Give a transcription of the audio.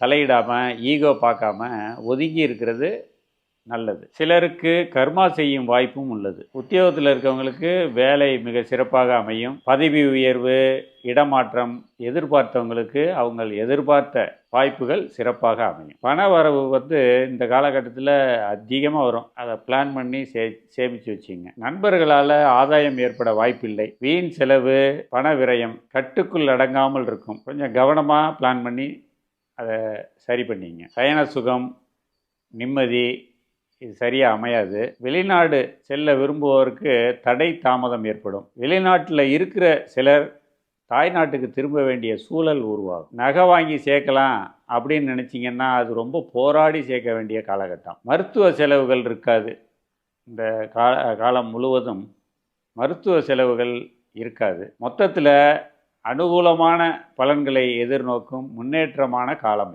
தலையிடாமல் ego பார்க்காம ஒதுங்கி இருக்கிறது நல்லது. சிலருக்கு கர்மா செய்யும் வாய்ப்பும் உள்ளது. உத்தியோகத்தில் இருக்கவங்களுக்கு வேலை மிக சிறப்பாக அமையும். பதவி உயர்வு, இடமாற்றம் எதிர்பார்த்தவங்களுக்கு அவங்க எதிர்பார்த்த வாய்ப்புகள் சிறப்பாக அமையும். பண வரவு இந்த காலகட்டத்தில் அதிகமாக வரும். அதை பிளான் பண்ணி சேமித்து வச்சுங்க. நண்பர்களால் ஆதாயம் ஏற்பட வாய்ப்பில்லை. வீண் செலவு, பண விரயம் கட்டுக்குள் அடங்காமல் இருக்கும். கொஞ்சம் கவனமாக பிளான் பண்ணி அதை சரி பண்ணிங்க. சயன சுகம், நிம்மதி இது சரியாக அமையாது. வெளிநாடு செல்ல விரும்புவோருக்கு தடை தாமதம் ஏற்படும். வெளிநாட்டில் இருக்கிற சிலர் தாய்நாட்டுக்கு திரும்ப வேண்டிய சூழல் உருவாகும். நகை வாங்கி சேர்க்கலாம் அப்படின்னு நினச்சிங்கன்னா அது ரொம்ப போராடி சேர்க்க வேண்டிய காலகட்டம். மருத்துவ செலவுகள் இருக்காது. இந்த காலம் முழுவதும் மருத்துவ செலவுகள் இருக்காது. மொத்தத்தில் அனுகூலமான பலன்களை எதிர்நோக்கும் முன்னேற்றமான காலம்.